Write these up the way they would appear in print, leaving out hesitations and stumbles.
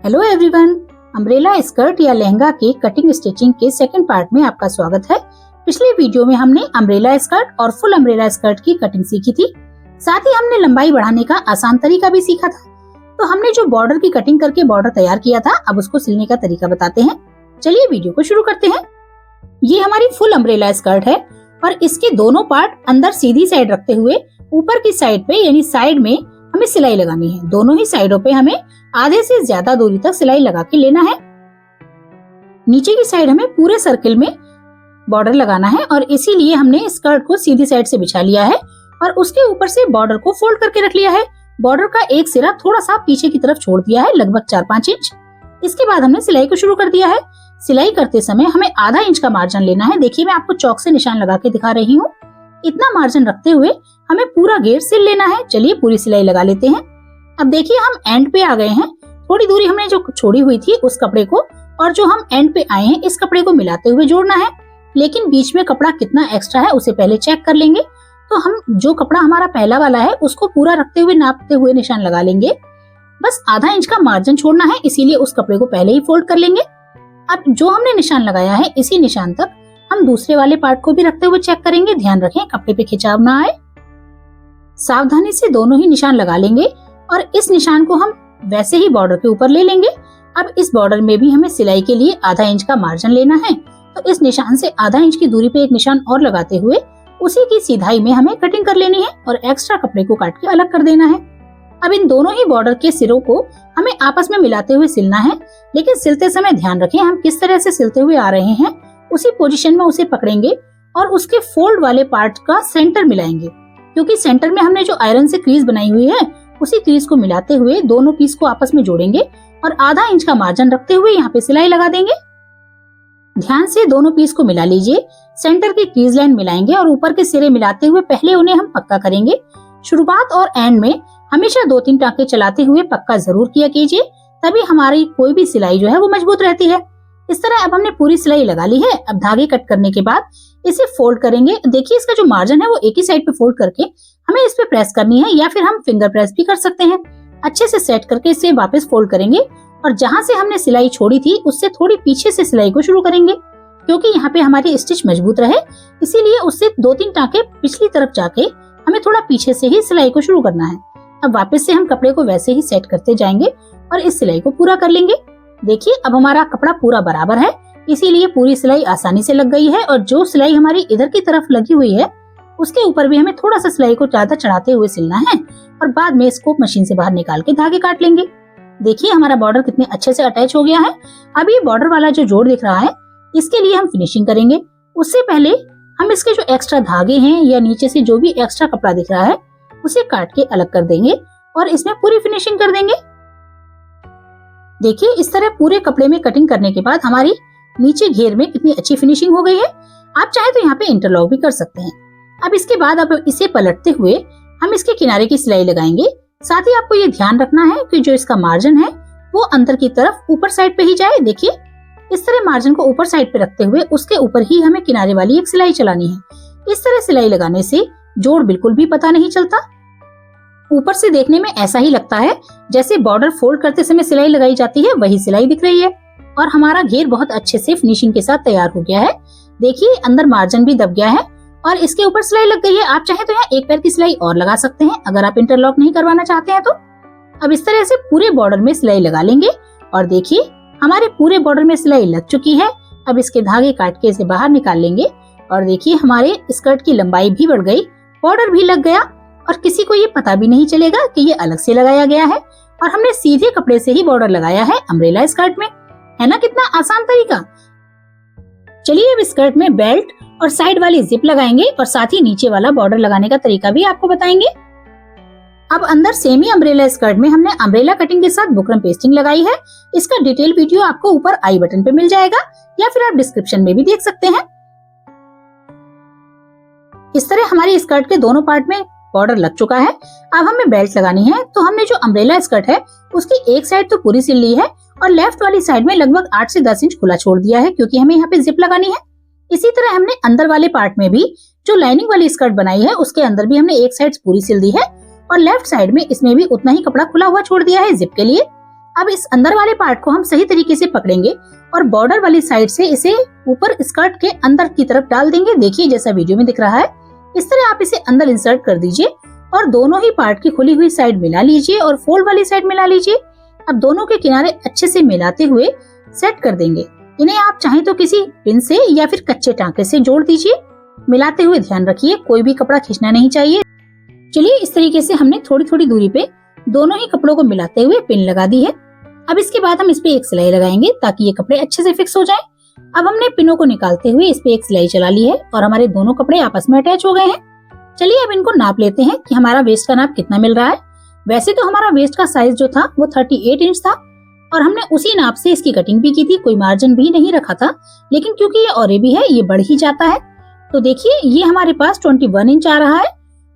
Hello everyone, umbrella skirt या लहंगा के cutting stitching के सेकंड पार्ट में आपका स्वागत है। पिछले वीडियो में हमने अम्ब्रेला स्कर्ट और फुल अम्ब्रेला स्कर्ट की कटिंग सीखी थी। साथ ही हमने लंबाई बढ़ाने का आसान तरीका भी सीखा था। तो हमने जो बॉर्डर की कटिंग करके बॉर्डर तैयार किया था, अब उसको सिलने का तरीका बताते हैं। चलिए वीडियो को शुरू करते हैं। ये हमारी फुल अम्ब्रेला स्कर्ट है और इसके दोनों पार्ट अंदर सीधी साइड रखते हुए ऊपर की साइड पे यानी साइड में हमें सिलाई लगानी है। दोनों ही साइडों पे हमें आधे से ज्यादा दूरी तक सिलाई लगा के लेना है। नीचे की साइड हमें पूरे सर्किल में बॉर्डर लगाना है और इसीलिए हमने स्कर्ट को सीधी साइड से बिछा लिया है और उसके ऊपर से बॉर्डर को फोल्ड करके रख लिया है। बॉर्डर का एक सिरा थोड़ा सा पीछे की तरफ छोड़ दिया है, लगभग 4-5 इंच। इसके बाद हमने सिलाई को शुरू कर दिया है। सिलाई करते समय हमें आधा इंच का मार्जिन लेना है। देखिए, मैं आपको चौक से निशान लगा के दिखा रही हूँ। इतना मार्जिन रखते हुए हमें पूरा घेर सिल लेना है। चलिए पूरी सिलाई लगा लेते हैं। अब देखिए, हम एंड पे आ गए हैं। थोड़ी दूरी हमने जो छोड़ी हुई थी उस कपड़े को और जो हम एंड पे आए हैं इस कपड़े को मिलाते हुए जोड़ना है। लेकिन बीच में कपड़ा कितना एक्स्ट्रा है उसे पहले चेक कर लेंगे। तो हम जो कपड़ा हमारा पहला वाला है उसको पूरा रखते हुए नापते हुए निशान लगा लेंगे। बस आधा इंच का मार्जिन छोड़ना है, इसीलिए उस कपड़े को पहले ही फोल्ड कर लेंगे। अब जो हमने निशान लगाया है इसी निशान तक हम दूसरे वाले पार्ट को भी रखते हुए चेक करेंगे। ध्यान रखें कपड़े पे खिंचाव ना आए। सावधानी से दोनों ही निशान लगा लेंगे और इस निशान को हम वैसे ही बॉर्डर के ऊपर ले लेंगे। अब इस बॉर्डर में भी हमें सिलाई के लिए आधा इंच का मार्जिन लेना है। तो इस निशान से आधा इंच की दूरी पे एक निशान और लगाते हुए उसी की सीधाई में हमें कटिंग कर लेनी है और एक्स्ट्रा कपड़े को काट के अलग कर देना है। अब इन दोनों ही बॉर्डर के सिरों को हमें आपस में मिलाते हुए सिलना है। लेकिन सिलते समय ध्यान रखें हम किस तरह से सिलते हुए आ रहे हैं, उसी पोजीशन में उसे पकड़ेंगे और उसके फोल्ड वाले पार्ट का सेंटर मिलाएंगे। क्योंकि सेंटर में हमने जो आयरन से क्रीज बनाई हुई है उसी क्रीज को मिलाते हुए दोनों पीस को आपस में जोड़ेंगे और आधा इंच का मार्जिन रखते हुए यहाँ पे सिलाई लगा देंगे। ध्यान से दोनों पीस को मिला लीजिए। सेंटर की क्रीज लाइन मिलाएंगे और ऊपर के सिरे मिलाते हुए पहले उन्हें हम पक्का करेंगे। शुरुआत और एंड में हमेशा 2-3 टांके चलाते हुए पक्का जरूर किया कीजिए, तभी हमारी कोई भी सिलाई जो है वो मजबूत रहती है। इस तरह अब हमने पूरी सिलाई लगा ली है। अब धागे कट करने के बाद इसे फोल्ड करेंगे। देखिए, इसका जो मार्जिन है वो एक ही साइड पे फोल्ड करके हमें इस पे प्रेस करनी है या फिर हम फिंगर प्रेस भी कर सकते हैं। अच्छे से सेट करके इसे वापस फोल्ड करेंगे और जहां से हमने सिलाई छोड़ी थी उससे थोड़ी पीछे से सिलाई को शुरू करेंगे। क्योंकि यहाँ पे हमारी स्टिच मजबूत रहे, इसीलिए उससे 2-3 टांके पिछली तरफ जाके हमें थोड़ा पीछे से ही सिलाई को शुरू करना है। अब वापस से हम कपड़े को वैसे ही सेट करते जाएंगे और इस सिलाई को पूरा कर लेंगे। देखिए, अब हमारा कपड़ा पूरा बराबर है, इसीलिए पूरी सिलाई आसानी से लग गई है। और जो सिलाई हमारी इधर की तरफ लगी हुई है उसके ऊपर भी हमें थोड़ा सा सिलाई को ज्यादा चढ़ाते हुए सिलना है और बाद में इसको मशीन से बाहर निकाल के धागे काट लेंगे। देखिए, हमारा बॉर्डर कितने अच्छे से अटैच हो गया है। अब ये बॉर्डर वाला जो जोड़ दिख रहा है इसके लिए हम फिनिशिंग करेंगे। उससे पहले हम इसके जो एक्स्ट्रा धागे हैं या नीचे से जो भी एक्स्ट्रा कपड़ा दिख रहा है उसे काट के अलग कर देंगे और इसमें पूरी फिनिशिंग कर देंगे। देखिए, इस तरह पूरे कपड़े में कटिंग करने के बाद हमारी नीचे घेर में कितनी अच्छी फिनिशिंग हो गई है। आप चाहे तो यहाँ पे इंटरलॉक भी कर सकते हैं। अब इसके बाद अब इसे पलटते हुए हम इसके किनारे की सिलाई लगाएंगे। साथ ही आपको ये ध्यान रखना है कि जो इसका मार्जिन है वो अंदर की तरफ ऊपर साइड पे ही जाए। देखिए, इस तरह मार्जिन को ऊपर साइड पे रखते हुए उसके ऊपर ही हमें किनारे वाली एक सिलाई चलानी है। इस तरह सिलाई लगाने से जोड़ बिल्कुल भी पता नहीं चलता। ऊपर से देखने में ऐसा ही लगता है जैसे बॉर्डर फोल्ड करते समय सिलाई लगाई जाती है, वही सिलाई दिख रही है। और हमारा घेर बहुत अच्छे से फिनिशिंग के साथ तैयार हो गया है। देखिए, अंदर मार्जिन भी दब गया है और इसके ऊपर सिलाई लग गई है। आप चाहे तो यहाँ एक पैर की सिलाई और लगा सकते हैं अगर आप इंटरलॉक नहीं करवाना चाहते हैं तो। अब इस तरह से पूरे बॉर्डर में सिलाई लगा लेंगे और देखिए, हमारे पूरे बॉर्डर में सिलाई लग चुकी है। अब इसके धागे काट के इसे बाहर निकाल लेंगे और देखिए, हमारे स्कर्ट की लंबाई भी बढ़ गई, बॉर्डर भी लग गया और किसी को ये पता भी नहीं चलेगा कि ये अलग से लगाया गया है और हमने सीधे कपड़े से ही बॉर्डर लगाया है अम्ब्रेला स्कर्ट में। है ना कितना आसान तरीका। चलिए अब स्कर्ट में बेल्ट और साइड वाली जिप लगाएंगे और साथ ही नीचे वाला बॉर्डर लगाने का तरीका भी आपको बताएंगे। अब अंदर सेमी अम्ब्रेला स्कर्ट में हमने अम्ब्रेला कटिंग के साथ बुकरम पेस्टिंग लगाई है। इसका डिटेल वीडियो आपको ऊपर आई बटन पे मिल जाएगा या फिर आप डिस्क्रिप्शन में भी देख सकते हैं। इस तरह हमारी स्कर्ट के दोनों पार्ट में बॉर्डर लग चुका है। अब हमें बेल्ट लगानी है। तो हमने जो अम्ब्रेला स्कर्ट है उसकी एक साइड तो पूरी सिल ली है और लेफ्ट वाली साइड में लगभग 8 से 10 इंच खुला छोड़ दिया है क्योंकि हमें यहाँ पे जिप लगानी है। इसी तरह हमने अंदर वाले पार्ट में भी जो लाइनिंग वाली स्कर्ट बनाई है उसके अंदर भी हमने एक साइड पूरी सिल दी है और लेफ्ट साइड में इसमें भी उतना ही कपड़ा खुला हुआ छोड़ दिया है जिप के लिए। अब इस अंदर वाले पार्ट को हम सही तरीके से पकड़ेंगे और बॉर्डर वाली साइड से इसे ऊपर स्कर्ट के अंदर की तरफ डाल देंगे। देखिए जैसा वीडियो में दिख रहा है, इस तरह आप इसे अंदर इंसर्ट कर दीजिए और दोनों ही पार्ट की खुली हुई साइड मिला लीजिए और फोल्ड वाली साइड मिला लीजिए। अब दोनों के किनारे अच्छे से मिलाते हुए सेट कर देंगे। इन्हें आप चाहें तो किसी पिन से या फिर कच्चे टांके से जोड़ दीजिए। मिलाते हुए ध्यान रखिए कोई भी कपड़ा खींचना नहीं चाहिए। चलिए इस तरीके से हमने थोड़ी थोड़ी दूरी पे दोनों ही कपड़ों को मिलाते हुए पिन लगा दी है। अब इसके बाद हम इस पे एक सिलाई लगाएंगे ताकि ये कपड़े अच्छे से फिक्स हो जाएं। अब हमने पिनों को निकालते हुए इस पे एक सिलाई चला ली है और हमारे दोनों कपड़े आपस में अटैच हो गए हैं। चलिए अब इनको नाप लेते हैं कि हमारा वेस्ट का नाप कितना मिल रहा है। वैसे तो हमारा वेस्ट का साइज जो था वो 38 इंच था और हमने उसी नाप से इसकी कटिंग भी की थी, कोई मार्जिन भी नहीं रखा था। लेकिन क्योंकि ये औरे भी है, ये बढ़ ही जाता है। तो देखिए ये हमारे पास 21 इंच आ रहा है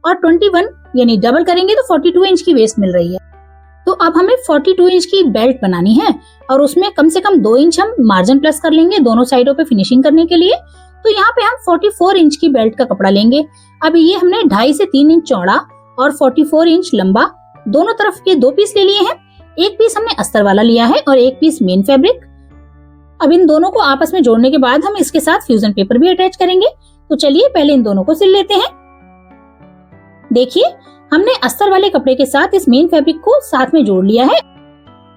और 21 यानी डबल करेंगे तो 42 इंच की वेस्ट मिल रही है। तो अब हमें 42 इंच की बेल्ट बनानी है और उसमें कम से कम 2 इंच हम मार्जिन प्लस कर लेंगे दोनों साइडों पे फिनिशिंग करने के लिए। तो यहाँ पे हम 44 इंच की बेल्ट का कपड़ा लेंगे। अब ये हमने 2.5 से 3 इंच चौड़ा और 44 इंच लंबा दोनों तरफ के 2 पीस ले लिए हैं। एक पीस हमने अस्तर वाला लिया है और एक पीस मेन फैब्रिक। अब इन दोनों को आपस में जोड़ने के बाद हम इसके साथ फ्यूजन पेपर भी अटैच करेंगे। तो चलिए पहले इन दोनों को सिल लेते हैं। देखिए हमने अस्तर वाले कपड़े के साथ इस मेन फैब्रिक को साथ में जोड़ लिया है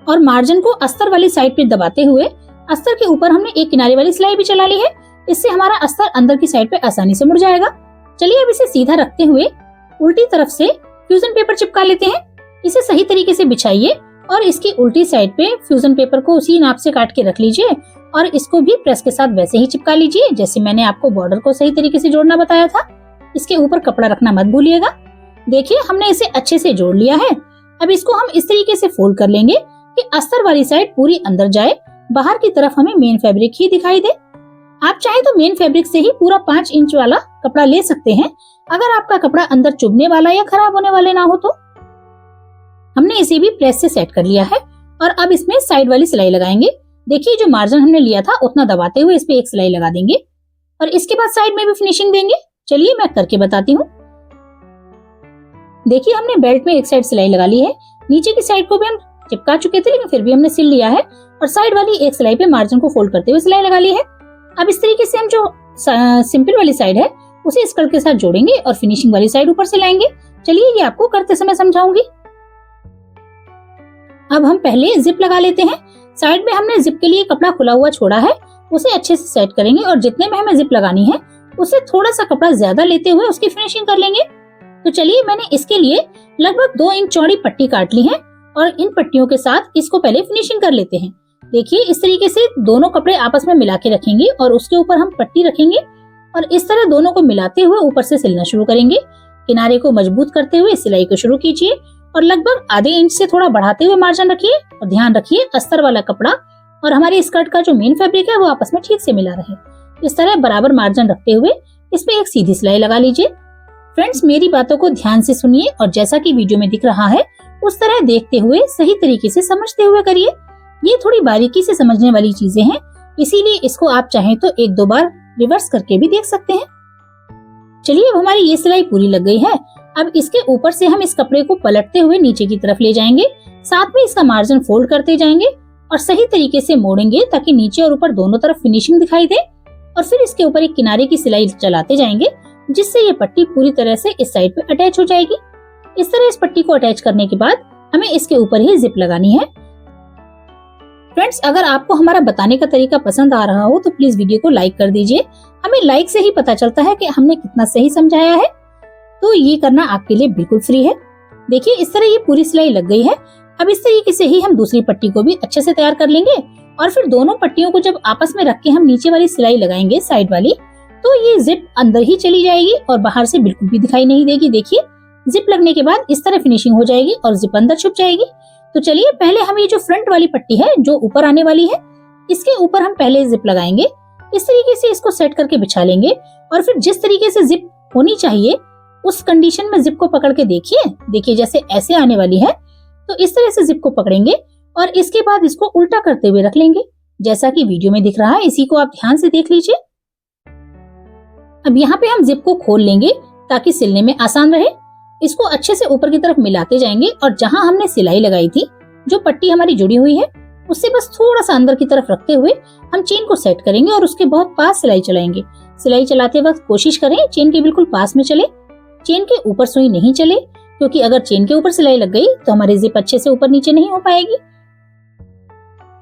और मार्जिन को अस्तर वाली साइड पे दबाते हुए अस्तर के ऊपर हमने एक किनारे वाली सिलाई भी चला ली है। इससे हमारा अस्तर अंदर की साइड पे आसानी से मुड़ जाएगा। चलिए अब इसे सीधा रखते हुए उल्टी तरफ से फ्यूजन पेपर चिपका लेते हैं। इसे सही तरीके से बिछाइए और इसकी उल्टी साइड पे फ्यूजन पेपर को उसी नाप से काट के रख लीजिए और इसको भी प्रेस के साथ वैसे ही चिपका लीजिए जैसे मैंने आपको बॉर्डर को सही तरीके से जोड़ना बताया था। इसके ऊपर कपड़ा रखना मत भूलिएगा। देखिए हमने इसे अच्छे से जोड़ लिया है। अब इसको हम इस तरीके से फोल्ड कर लेंगे कि अस्तर वाली साइड पूरी अंदर जाए, बाहर की तरफ हमें मेन फैब्रिक ही दिखाई दे। आप चाहे तो मेन फैब्रिक से ही पूरा 5 इंच वाला कपड़ा ले सकते हैं अगर आपका कपड़ा अंदर चुभने वाला या खराब होने वाले ना हो तो। हमने इसे भी प्रेस से सेट कर लिया है और अब इसमें साइड वाली सिलाई लगाएंगे। देखिए जो मार्जिन हमने लिया था उतना दबाते हुए इस पे एक सिलाई लगा देंगे और इसके बाद साइड में भी फिनिशिंग देंगे। चलिए मैं करके बताती हूँ। देखिए हमने बेल्ट में एक साइड सिलाई लगा ली है, नीचे की साइड को भी हम चिपका चुके थे लेकिन फिर भी हमने सिल लिया है और साइड वाली एक सिलाई पे मार्जिन को फोल्ड करते हुए सिलाई लगा ली है। अब इस तरीके से हम जो सिंपल वाली साइड है उसे स्कर्ट के साथ जोड़ेंगे और फिनिशिंग वाली साइड ऊपर से लाएंगे। चलिए ये आपको करते समय समझाऊंगी। अब हम पहले जिप लगा लेते हैं। साइड में हमने जिप के लिए कपड़ा खुला हुआ छोड़ा है, उसे अच्छे से सेट करेंगे और जितने में हमें जिप लगानी है उससे थोड़ा सा कपड़ा ज्यादा लेते हुए उसकी फिनिशिंग कर लेंगे। तो चलिए मैंने इसके लिए लगभग 2 इंच चौड़ी पट्टी काट ली है और इन पट्टियों के साथ इसको पहले फिनिशिंग कर लेते हैं। देखिए इस तरीके से दोनों कपड़े आपस में मिला के रखेंगे और उसके ऊपर हम पट्टी रखेंगे और इस तरह दोनों को मिलाते हुए ऊपर से सिलना शुरू करेंगे। किनारे को मजबूत करते हुए सिलाई को शुरू कीजिए और लगभग आधे इंच से थोड़ा बढ़ाते हुए मार्जिन रखिए और ध्यान रखिए अस्तर वाला कपड़ा और हमारे स्कर्ट का जो मेन फैब्रिक है वो आपस में ठीक से मिला रहे। इस तरह बराबर मार्जिन रखते हुए इस पे एक सीधी सिलाई लगा लीजिए। फ्रेंड्स मेरी बातों को ध्यान से सुनिए और जैसा कि वीडियो में दिख रहा है उस तरह देखते हुए सही तरीके से समझते हुए करिए। ये थोड़ी बारीकी से समझने वाली चीजें हैं, इसीलिए इसको आप चाहें तो 1-2 बार रिवर्स करके भी देख सकते हैं। चलिए अब हमारी ये सिलाई पूरी लग गई है। अब इसके ऊपर से हम इस कपड़े को पलटते हुए नीचे की तरफ ले जाएंगे, साथ में इसका मार्जिन फोल्ड करते जाएंगे और सही तरीके से मोड़ेंगे ताकि नीचे और ऊपर दोनों तरफ फिनिशिंग दिखाई दे और फिर इसके ऊपर एक किनारे की सिलाई चलाते जाएंगे जिससे ये पट्टी पूरी तरह से इस साइड पे अटैच हो जाएगी। इस तरह इस पट्टी को अटैच करने के बाद हमें इसके ऊपर ही जिप लगानी है। फ्रेंड्स अगर आपको हमारा बताने का तरीका पसंद आ रहा हो तो प्लीज वीडियो को लाइक कर दीजिए। हमें लाइक से ही पता चलता है कि हमने कितना सही समझाया है, तो ये करना आपके लिए बिल्कुल फ्री है। देखिए इस तरह ये पूरी सिलाई लग गई है। अब इस तरीके से ही हम दूसरी पट्टी को भी अच्छे से तैयार कर लेंगे और फिर दोनों पट्टियों को जब आपस में रख के हम नीचे वाली सिलाई लगाएंगे साइड वाली, तो ये जिप अंदर ही चली जाएगी और बाहर से बिल्कुल भी दिखाई नहीं देगी। देखिए जिप लगने के बाद इस तरह फिनिशिंग हो जाएगी और जिप अंदर छुप जाएगी। तो चलिए पहले हम ये जो फ्रंट वाली पट्टी है जो ऊपर आने वाली है इसके ऊपर हम पहले जिप लगाएंगे। इस तरीके से इसको सेट करके बिछा लेंगे और फिर जिस तरीके से जिप होनी चाहिए उस कंडीशन में जिप को पकड़ के देखिए जैसे ऐसे आने वाली है, तो इस तरह से जिप को पकड़ेंगे और इसके बाद इसको उल्टा करते हुए रख लेंगे जैसा कि वीडियो में दिख रहा है। इसी को आप ध्यान से देख लीजिए। अब यहाँ पे हम जिप को खोल लेंगे ताकि सिलने में आसान रहे। इसको अच्छे से ऊपर की तरफ मिलाते जाएंगे और जहाँ हमने सिलाई लगाई थी जो पट्टी हमारी जुड़ी हुई है उससे बस थोड़ा सा अंदर की तरफ रखते हुए हम चेन को सेट करेंगे और उसके बहुत पास सिलाई चलाएंगे। सिलाई चलाते वक्त कोशिश करें चेन के बिल्कुल पास में चले, चेन के ऊपर सुई नहीं चले, क्योंकि अगर चेन के ऊपर सिलाई लग गई तो हमारी जिप अच्छे से ऊपर नीचे नहीं हो पाएगी।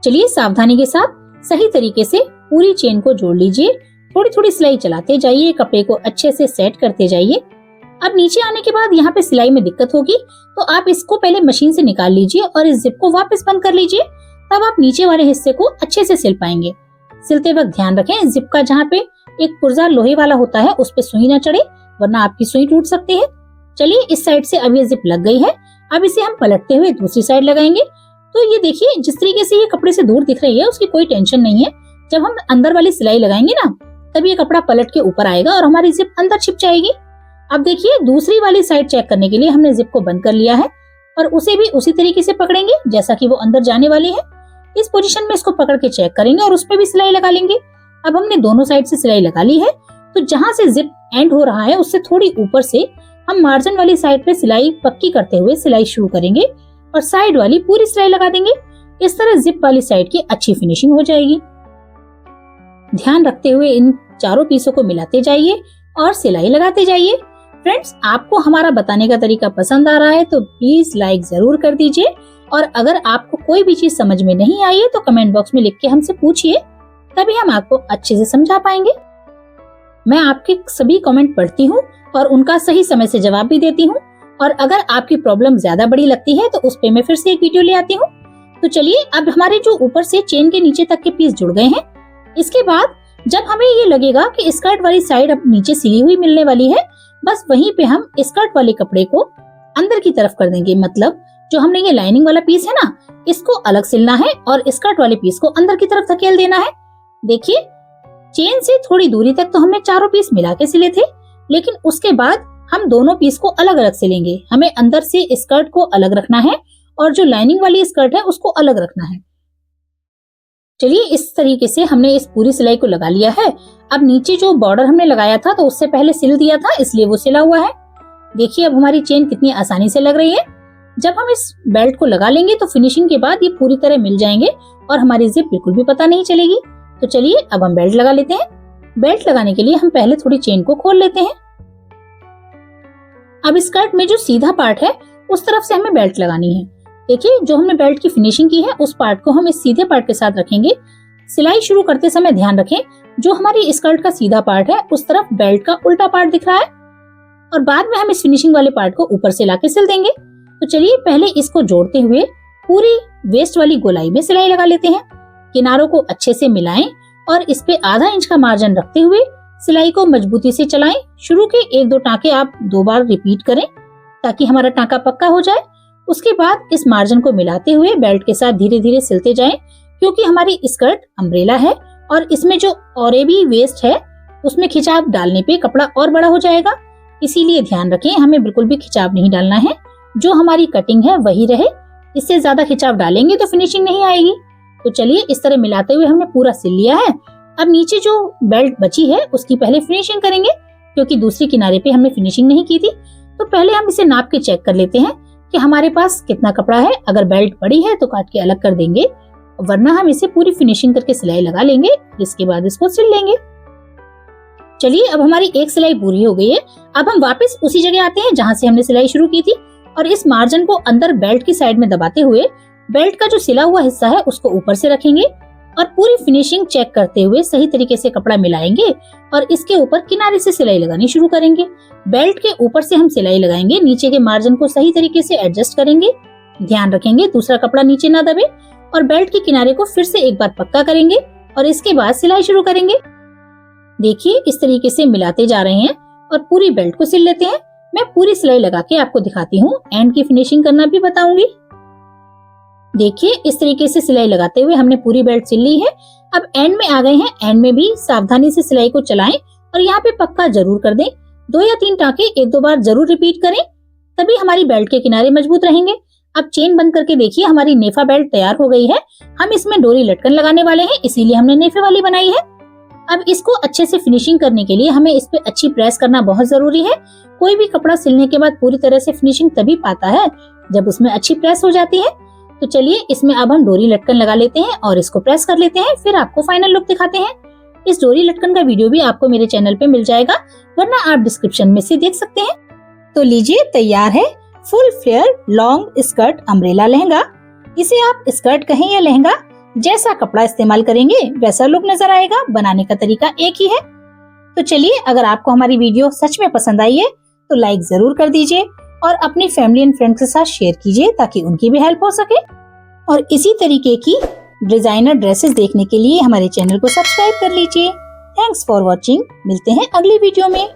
चलिए सावधानी के साथ सही तरीके से पूरी चेन को जोड़ लीजिए। थोड़ी थोड़ी सिलाई चलाते जाइए, कपड़े को अच्छे से सेट करते जाइए। अब नीचे आने के बाद यहाँ पे सिलाई में दिक्कत होगी तो आप इसको पहले मशीन से निकाल लीजिए और इस जिप को वापस बंद कर लीजिए, तब आप नीचे वाले हिस्से को अच्छे से सिल पाएंगे। सिलते वक्त ध्यान रखें जिप का जहाँ पे एक पुर्जा लोहे वाला होता है उस पे सुई न चढ़े, वरना आपकी सुई टूट सकती है। चलिए इस साइड से अब ये जिप लग गई है। अब इसे हम पलटते हुए दूसरी साइड लगाएंगे। तो ये देखिए जिस तरीके से ये कपड़े से दूर दिख रही है उसकी कोई टेंशन नहीं है। जब हम अंदर वाली सिलाई लगाएंगे ना तब ये कपड़ा पलट के ऊपर आएगा और हमारी जिप अंदर छिप जाएगी। अब देखिए दूसरी वाली साइड चेक करने के लिए हमने जिप को बंद कर लिया है और उसे भी उसी तरीके से पकड़ेंगे जैसा कि वो अंदर जाने वाली है। इस पोजीशन में इसको पकड़ के चेक करेंगे और उस पे भी सिलाई लगा लेंगे। अब हमने दोनों साइड से सिलाई लगा ली है, तो जहां से जिप एंड हो रहा है उससे थोड़ी ऊपर से हम मार्जिन वाली साइड पे सिलाई पक्की करते हुए सिलाई शुरू करेंगे और साइड वाली पूरी सिलाई लगा देंगे। इस तरह जिप वाली साइड की अच्छी फिनिशिंग हो जाएगी। ध्यान रखते हुए इन चारों पीसों को मिलाते जाइए और सिलाई लगाते जाइए। फ्रेंड्स, आपको हमारा बताने का तरीका पसंद आ रहा है तो प्लीज लाइक जरूर कर दीजिए और अगर आपको कोई भी चीज समझ में नहीं आई है तो कमेंट बॉक्स में लिख के हमसे पूछिए, तभी हम आपको अच्छे से समझा पाएंगे। मैं आपके सभी कमेंट पढ़ती हूँ और उनका सही समय से जवाब भी देती हूँ और अगर आपकी प्रॉब्लम ज्यादा बड़ी लगती है तो उस पे मैं फिर से एक वीडियो ले आती हूँ। तो चलिए अब हमारे जो ऊपर से चेन के नीचे तक के पीस जुड़ गए हैं। इसके बाद जब हमें ये लगेगा कि स्कर्ट वाली साइड अब नीचे सिली हुई मिलने वाली है, बस वहीं पे हम स्कर्ट वाले कपड़े को अंदर की तरफ कर देंगे। मतलब जो हमने ये लाइनिंग वाला पीस है ना, इसको अलग सिलना है और स्कर्ट वाले पीस को अंदर की तरफ धकेल देना है। देखिए चेन से थोड़ी दूरी तक तो हमने चारों पीस मिला के सिले थे, लेकिन उसके बाद हम दोनों पीस को अलग अलग सिलेंगे। हमें अंदर से स्कर्ट को अलग रखना है और जो लाइनिंग वाली स्कर्ट है उसको अलग रखना है। चलिए इस तरीके से हमने इस पूरी सिलाई को लगा लिया है। अब नीचे जो बॉर्डर हमने लगाया था तो उससे पहले सिल दिया था, इसलिए वो सिला हुआ है। देखिए अब हमारी चेन कितनी आसानी से लग रही है। जब हम इस बेल्ट को लगा लेंगे तो फिनिशिंग के बाद ये पूरी तरह मिल जाएंगे और हमारी जिप बिल्कुल भी पता नहीं चलेगी। तो चलिए अब हम बेल्ट लगा लेते हैं। बेल्ट लगाने के लिए हम पहले थोड़ी चेन को खोल लेते हैं। अब स्कर्ट में जो सीधा पार्ट है उस तरफ से हमें बेल्ट लगानी है। देखिए जो हमने बेल्ट की फिनिशिंग की है उस पार्ट को हम इस सीधे पार्ट के साथ रखेंगे। सिलाई शुरू करते समय ध्यान रखें जो हमारी स्कर्ट का सीधा पार्ट है उस तरफ बेल्ट का उल्टा पार्ट दिख रहा है और बाद में हम इस फिनिशिंग वाले पार्ट को ऊपर से लाके सिल देंगे। तो चलिए पहले इसको जोड़ते हुए पूरी वेस्ट वाली गोलाई में सिलाई लगा लेते हैं। किनारों को अच्छे से मिलाएं और इस पे आधा इंच का मार्जिन रखते हुए सिलाई को मजबूती से चलाएं। शुरू के 1-2 टाँके आप 2 बार रिपीट करें ताकि हमारा टाँका पक्का हो जाए। उसके बाद इस मार्जिन को मिलाते हुए बेल्ट के साथ धीरे धीरे सिलते जाएं, क्योंकि हमारी स्कर्ट अम्ब्रेला है और इसमें जो औरेबी वेस्ट है उसमें खिंचाव डालने पे कपड़ा और बड़ा हो जाएगा। इसीलिए ध्यान रखें हमें बिल्कुल भी खिंचाव नहीं डालना है, जो हमारी कटिंग है वही रहे। इससे ज्यादा खिंचाव डालेंगे तो फिनिशिंग नहीं आएगी। तो चलिए इस तरह मिलाते हुए हमने पूरा सिल लिया है। अब नीचे जो बेल्ट बची है उसकी पहले फिनिशिंग करेंगे, क्योंकि दूसरी किनारे पे हमने फिनिशिंग नहीं की थी। तो पहले हम इसे नाप के चेक कर लेते हैं कि हमारे पास कितना कपड़ा है। अगर बेल्ट बड़ी है तो काट के अलग कर देंगे, वरना हम इसे पूरी फिनिशिंग करके सिलाई लगा लेंगे, इसके बाद इसको सिल लेंगे। चलिए अब हमारी एक सिलाई पूरी हो गई है। अब हम वापस उसी जगह आते हैं जहाँ से हमने सिलाई शुरू की थी और इस मार्जिन को अंदर बेल्ट की साइड में दबाते हुए बेल्ट का जो सिला हुआ हिस्सा है उसको ऊपर से रखेंगे और पूरी फिनिशिंग चेक करते हुए सही तरीके से कपड़ा मिलाएंगे और इसके ऊपर किनारे से सिलाई लगानी शुरू करेंगे। बेल्ट के ऊपर से हम सिलाई लगाएंगे, नीचे के मार्जिन को सही तरीके से एडजस्ट करेंगे। ध्यान रखेंगे दूसरा कपड़ा नीचे ना दबे और बेल्ट के किनारे को फिर से एक बार पक्का करेंगे और इसके बाद सिलाई शुरू करेंगे। देखिए इस तरीके से मिलाते जा रहे हैं और पूरी बेल्ट को सिल लेते हैं। मैं पूरी सिलाई लगा के आपको दिखाती हूँ, एंड की फिनिशिंग करना भी बताऊंगी। देखिए इस तरीके से सिलाई लगाते हुए हमने पूरी बेल्ट सिल ली है। अब एंड में आ गए हैं। एंड में भी सावधानी से सिलाई को चलाएं और यहाँ पे पक्का जरूर कर दें। 2 या 3 टाँके 1-2 बार जरूर रिपीट करें, तभी हमारी बेल्ट के किनारे मजबूत रहेंगे। अब चेन बंद करके देखिए हमारी नेफा बेल्ट तैयार हो गई है। हम इसमें डोरी लटकन लगाने वाले हैं, इसीलिए हमने नेफे वाली बनाई है। अब इसको अच्छे से फिनिशिंग करने के लिए हमें इस पे अच्छी प्रेस करना बहुत जरूरी है। कोई भी कपड़ा सिलने के बाद पूरी तरह से फिनिशिंग तभी पाता है जब उसमें अच्छी प्रेस हो जाती है। तो चलिए इसमें अब हम डोरी लटकन लगा लेते हैं और इसको प्रेस कर लेते हैं, फिर आपको फाइनल लुक दिखाते हैं। इस डोरी लटकन का वीडियो भी आपको मेरे चैनल पे मिल जाएगा, वरना आप डिस्क्रिप्शन में से देख सकते हैं। तो लीजिए तैयार है full flare long skirt umbrella lehenga. इसे आप स्कर्ट कहें या लहंगा, जैसा कपड़ा इस्तेमाल करेंगे वैसा लुक नजर आएगा। बनाने का तरीका एक ही है। तो चलिए, अगर आपको हमारी वीडियो सच में पसंद आई है तो लाइक जरूर कर दीजिए और अपनी फैमिली एंड फ्रेंड्स के साथ शेयर कीजिए ताकि उनकी भी हेल्प हो सके। और इसी तरीके की डिजाइनर ड्रेसेस देखने के लिए हमारे चैनल को सब्सक्राइब कर लीजिए। Thanks for watching. मिलते हैं अगली वीडियो में।